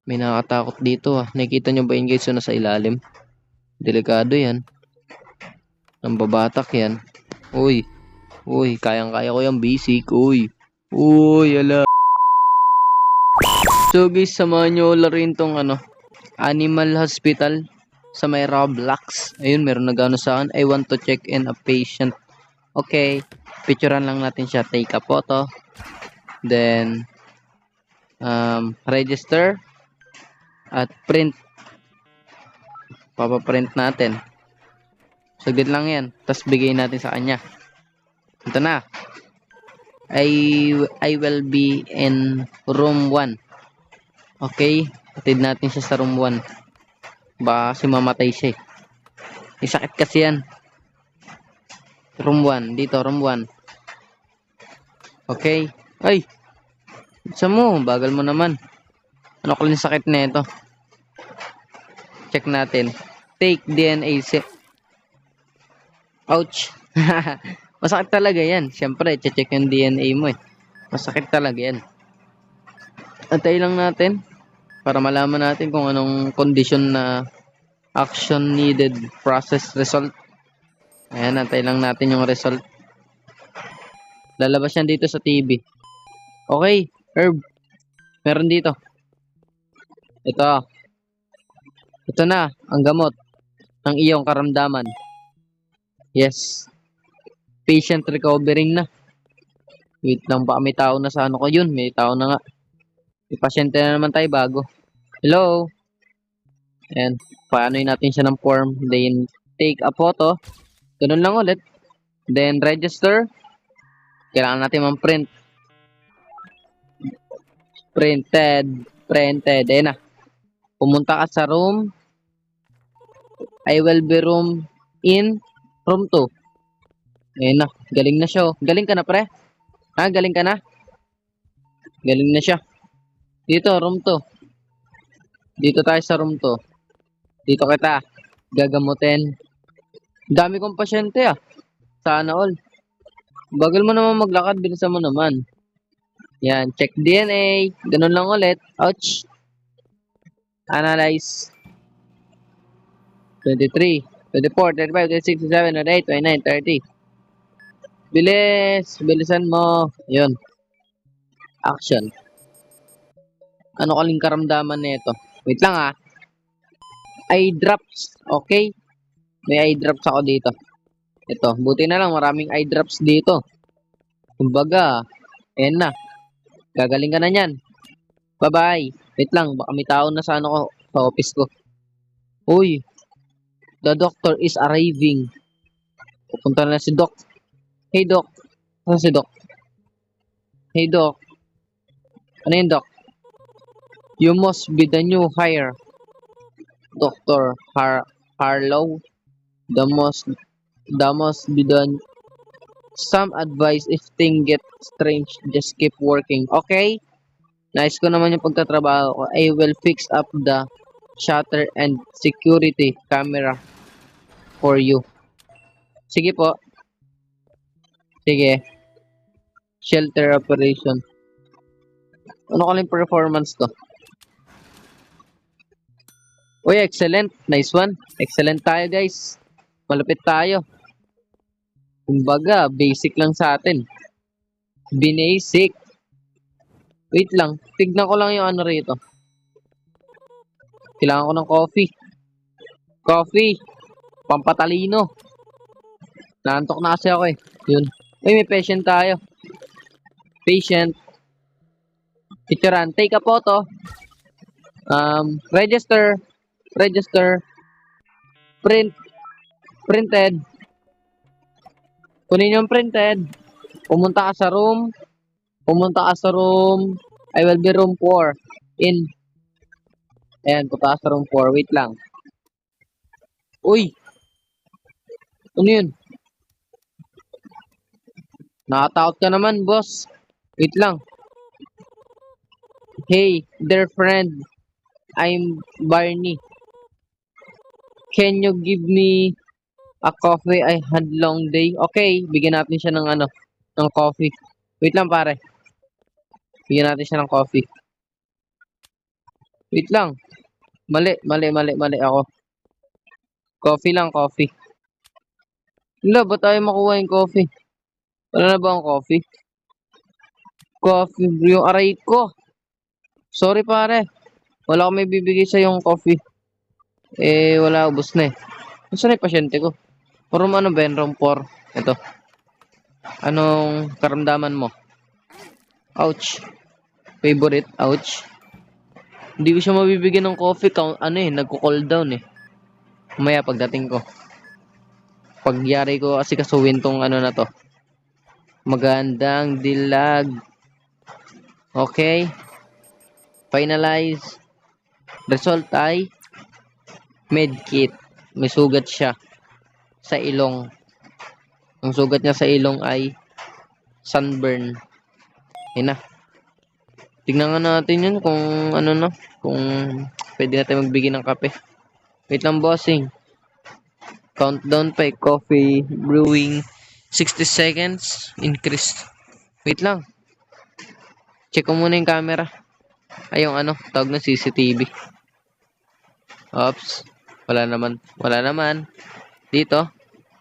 May nakakatakot dito ah. Nakikita nyo ba yun guys? Yung nasa ilalim. Delikado yan. Nambabatak yan. Uy. Uy. Kayang-kaya ko yung basic. Uy. Uy. Ala. So guys, samahan nyo laruin tong Animal Hospital sa may Roblox. Ayun, meron nagano sa akin. I want to check in a patient. Okay. Picturean lang natin siya. Take a photo. Then, register. At print. Papaprint natin. Saglit lang yan. Tapos bigay natin sa kanya. Ito na. I will be in room 1. Okay. Atid natin siya sa room 1. Baka kasi mamatay siya eh. May sakit kasi yan. Room 1. Dito, room 1. Okay. Ay! Isa mo. Bagal mo naman. Ano ko yung sakit na ito? Check natin. Take DNA set. Ouch. Masakit talaga yan. Siyempre, check yung DNA mo eh. Masakit talaga yan. Antay lang natin para malaman natin kung anong condition na action needed process result. Ayan, antay lang natin yung result. Lalabas yan dito sa TV. Okay, Herb. Meron dito. Ito. Ito na, ang gamot ng iyong karamdaman. Yes. Patient recovering na. Wait lang, baka may tao na sa ano ko yun. May tao na nga. May pasyente na naman tayo bago. Hello? Ayan. Paanoy natin siya ng form. Then, take a photo. Ganun lang ulit. Then, register. Kailangan natin mag-print. Printed. Ayan na. Pumunta ka sa room. I will be in room 2. Ayan na. Galing na siya. Galing ka na, pre? Ha? Galing ka na? Galing na siya. Dito, room 2. Dito tayo sa room 2. Dito kita gagamutin. Dami kong pasyente ah. Sana all. Bagal mo naman maglakad. Bilisan mo naman. Yan. Check DNA. Ganun lang ulit. Ouch. Analyze. 23, 24, 35, 36, 37, 38, 29, 30. Bilis. Bilisan mo. Yun. Action. Ano kaling karamdaman nito? Wait lang ah. Eye drops. Okay. May eye drops ako dito. Ito. Buti na lang. Maraming eye drops dito. Kumbaga. Ayan na. Gagaling ka na yan. Bye-bye. Wait lang. Baka may tao na sa ano ko. Sa office ko. Uy. The doctor is arriving. Pupunta na si Doc. Hey Doc. Ano si Doc? Hey Doc. Ano yun Doc? You must be the new hire. Dr. Harlow. The must be the some advice if things get strange, just keep working. Okay? Nice ko naman yung pagtatrabaho ko. I will fix up the shutter and security camera for you. Sige po. Sige. Shelter operation. Ano kaling performance to? Uy, excellent. Nice one. Excellent tayo guys. Malapit tayo. Kumbaga, basic lang sa atin. Binasic. Wait lang. Tignan ko lang yung ano rito. Kailangan ko ng coffee. Coffee. Pampatalino. Naantok na kasi ako eh. Yun. Uy, may patient tayo. Patient. Picturean. Take a photo. Register. Printed. Kunin yung printed. Pumunta ka sa room. I will be room 4. In. Ayan, punta ka sa room 4. Wait lang. Uy. Ano yun? Nakatakot ka naman, boss. Wait lang. Hey, dear friend. I'm Barney. Can you give me a coffee? I had long day. Okay, bigyan natin siya ng ng coffee. Wait lang pare. Bigyan natin siya ng coffee. Wait lang. Mali ako. Coffee lang, coffee. Wala, ba tayo makuha yung coffee? Wala na ba ang coffee? Coffee, yung aray ko. Sorry pare. Wala akong may bibigay sa yung coffee. Wala, ubos na eh. Nasaan na yung pasyente ko? Room ano ba yun? Room 4. Ito. Anong karamdaman mo? Ouch. Favorite? Ouch. Hindi ko siya mabibigyan ng coffee. Nagko-cool down eh. Mamaya pagdating ko. Pagyari ko kasi kasuwin tong ano na to. Magandang dilag. Okay. Finalize. Result ay medkit. May sugat siya sa ilong. Ang sugat niya sa ilong ay sunburn. Yun na. Tignan nga natin yun kung ano na. Kung pwede natin magbigay ng kape. Wait lang bossing. Countdown pa eh. Coffee brewing. 60 seconds. Increase. Wait lang. Check ko muna yung camera. Ay yung ano. Tawag ng CCTV. Oops. Wala naman. Wala naman. Dito.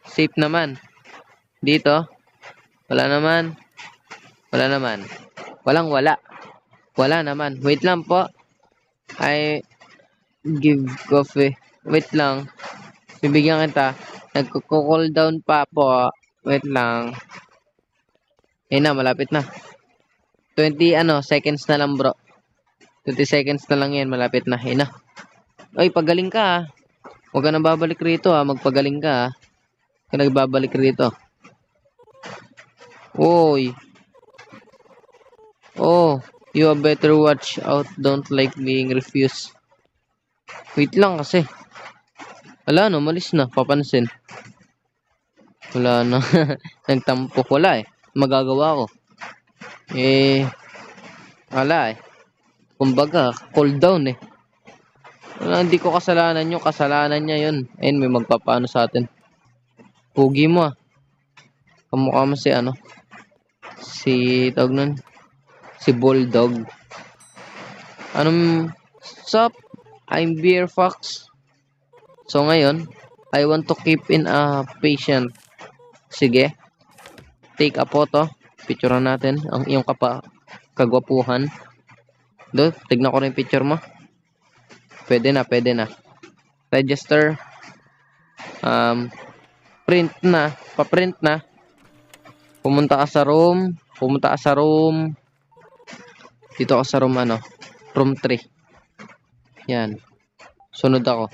Safe naman. Dito. Wala naman. Wala naman. Walang wala. Wala naman. Wait lang po. I give coffee. Wait lang. Bibigyan kita. Nagko-cool down pa po. Wait lang. Na, malapit na. 20 seconds na lang bro. 20 seconds na lang yan. Malapit na. Na. Ay, pagaling ka ha. Huwag ka na babalik rito ha. Magpagaling ka ha. Huwag ka nagbabalik rito. Oy. Oh. You better watch out. Don't like being refused. Wait lang kasi. Wala no, malis na. Papansin. Wala na. Nagtampok. Wala eh. Magagawa ko. Wala eh. Kumbaga, cool down eh. Wala, hindi ko kasalanan yung kasalanan niya yun. Ayun, may magpapaano sa atin. Pugi mo ah. Kamukha mo si tawag nun. Si Bulldog. Sup? I'm Beer Fox. So ngayon, I want to keep in a patient. Sige. Take a photo. Picturean natin ang iyong kagwapuhan. Do, tignan ko rin yung picture mo. Pwede na. Register. Print na. Pa-print na. Pumunta ka sa room. Dito ka sa room room 3. Yan. Sunod ako.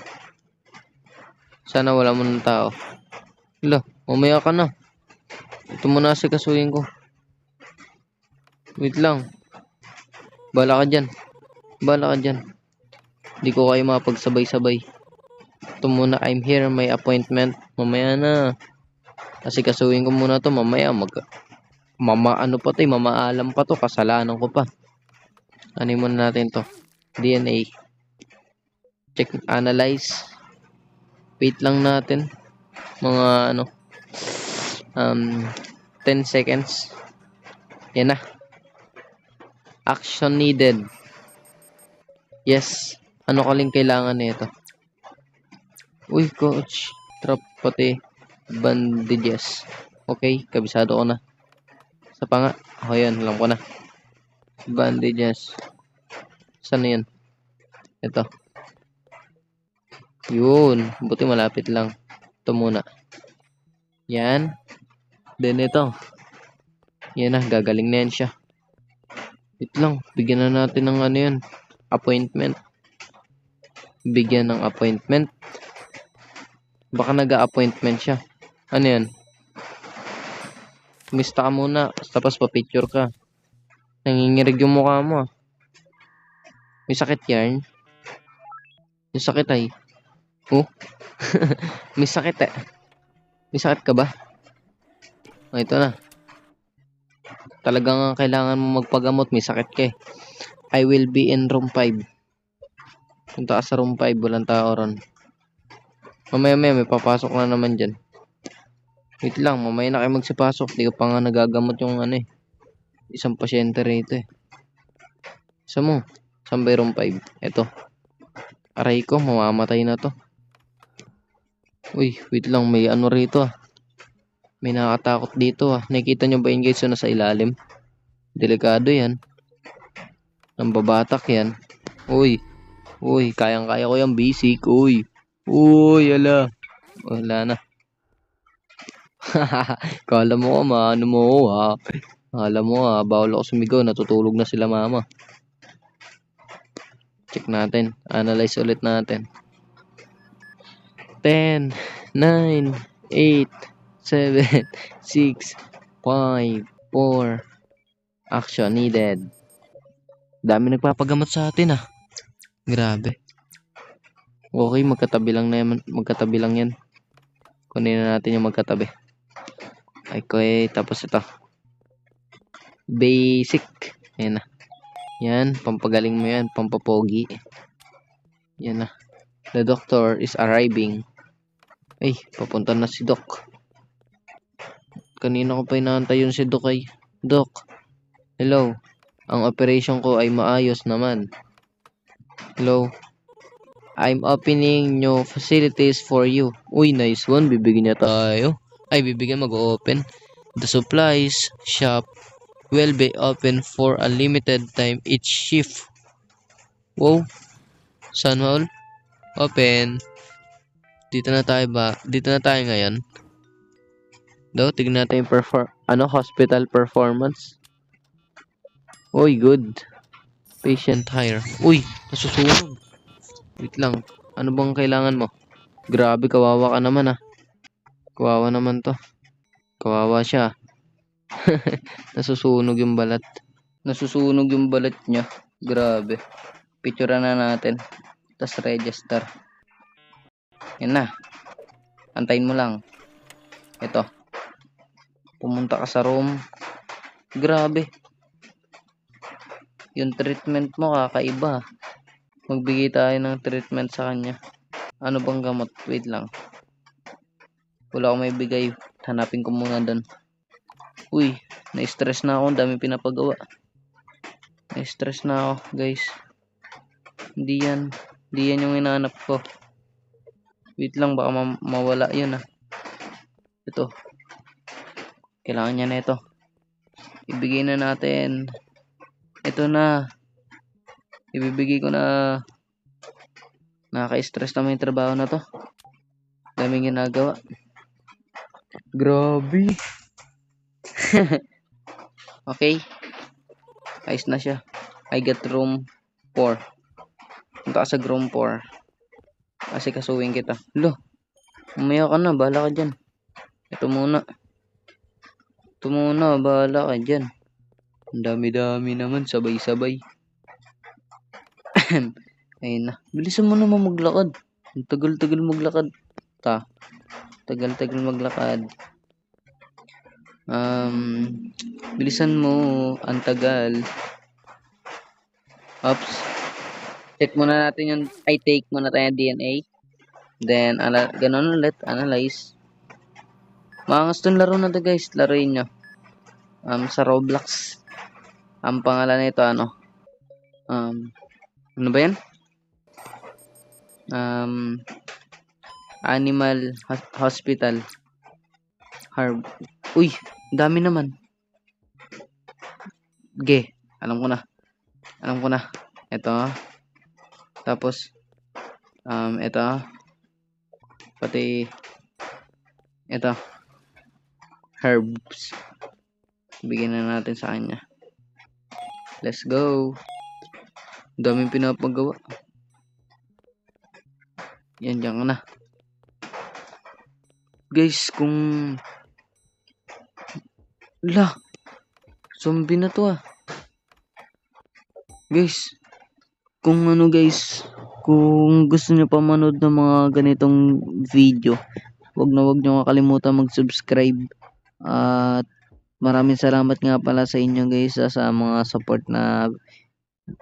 Sana wala mo ng tao. Hala, mamaya ka na. Ito muna si kasuhin ko. Wait lang. Bala ka dyan. Hindi ko kayo mapagsabay-sabay. Ito muna, I'm here, may appointment. Mamaya na. Kasi kasuhin ko muna to. Mamaya mamaalam pa to. Kasalanan ko pa. Ano muna natin to? DNA. Check, analyze. Wait lang natin. Mga 10 seconds. Yan na. Action needed. Yes. Ano kaling kailangan nito? Uy, coach. Drop pati bandages. Okay, kabisado ko na. Sa panga. Oh, yan. Alam ko na. Bandages. Saan na yan? Ito. Yun. Buti malapit lang. Ito muna. Yan. Then ito. Yan na. Gagaling na yan siya. Wait lang. Bigyan na natin ng yan. Appointment. Bigyan ng appointment. Baka nag-a-appointment siya. Ano yan? Kumista ka muna. Tapos pa-picture ka. Nangingirig yung mukha mo. May sakit yan. May sakit ay. Oh. May sakit eh. May sakit ka ba? Oh, ito na. Talagang kailangan mo magpagamot. May sakit ka eh. I will be in room 5. Punta ka sa room 5. Walang tao ron. Mamaya may papasok na naman dyan. Wait lang. Mamaya na kayo magsipasok. Di ko pa nga nagagamot yung isang pasyente rito eh. Isa mo. Saan ba yung room 5? Ito. Aray ko, mamamatay na to. Uy, wait lang. May ano rito ah. May nakakatakot dito ah. Nakikita nyo ba yun guys? So, nasa ilalim. Delikado yan. Nambabatak yan. Uy. Uy, kayang-kaya ko yung basic. Uy. Uy, ala. Wala na. Kala mo ka, maano mo ha. Kala mo ha, bawal ako sumigaw. Natutulog na sila mama. Check natin. Analyze ulit natin. 10, 9, 8, 7, 6, 5, 4. Action needed. Dami nagpapagamot sa atin ah. Grabe. Okay, magkatabi lang na yan. Magkatabi lang yan. Kunin na natin yung magkatabi. Okay, tapos ito. Basic. Ayan na. Yan, pampagaling mo yan. Pampapogi. Yan na. The doctor is arriving. Ay, papunta na si Doc. Kanina ko pa inaantay yun si Doc ay. Doc, hello. Ang operation ko ay maayos naman. Hello. I'm opening new facilities for you. Uy, nice one. Bibigyan niya tayo. Ay, bibigyan mag-open. The supplies shop will be open for a limited time each shift. Wow. Saan all? Open. Dito na tayo ba? Dito na tayo ngayon. Daw, tignan natin yung hospital performance. Uy, good. Patient hire. Uy, nasusunog. Wait lang. Ano bang kailangan mo? Grabe, kawawa ka naman ah. Kawawa naman to. Kawawa siya. Nasusunog yung balat. Nasusunog yung balat niya. Grabe. Picture na natin. Tapos register. Yan na. Antayin mo lang. Ito. Pumunta ka sa room. Grabe. Yung treatment mo kakaiba. Magbigay tayo ng treatment sa kanya. Ano bang gamot? Wait lang. Wala akong may bigay. Hanapin ko muna doon. Uy, na-stress na ako. Ang dami pinapagawa. Na-stress na ako, guys. Hindi yan yung hinahanap ko. Wait lang, baka mawala yun ah. Ito. Kailangan niya na ito. Ibigay na natin. Ito na. Ibibigay ko na. Nakaka-stress naman yung trabaho na to. Daming ginagawa. Grabe. Okay. Ayos na siya. I got room 4. Punta ka sa room 4. Kasi kasuwing kita. Lo. Umaya ka na. Bahala ka dyan. Ito muna. Bahala ka dyan. Ang dami-dami naman. Sabay-sabay. Ayun na. Bilisan mo naman maglakad. Ang tagal-tagal maglakad. Tagal-tagal maglakad. Bilisan mo. Ang tagal. Oops. Check muna natin yung take muna tayo ng DNA. Then, ganun ulit. Analyze. Maangas tong laro na to guys. Laruin nyo. Sa Roblox. Ang pangalan nito ano? Ano ba yan? Animal Hospital. Uy, dami naman. Alam ko na. Ito. Tapos, ito. Pati, ito. Herbs. Bigyan na natin sa kanya. Let's go. Daming pinapagawa. Yan, dyan ka na. Guys, kung... Zombie na to ah. Guys, kung kung gusto nyo pa manood ng mga ganitong video, wag nyo kakalimutan mag-subscribe. At maraming salamat nga pala sa inyo guys sa mga support na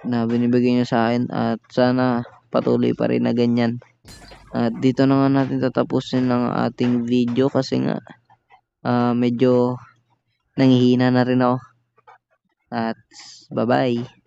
binibigay nyo sa akin. At sana patuloy pa rin na ganyan. At dito na nga natin tatapusin ng ating video kasi nga medyo nanghihina na rin ako. At bye-bye.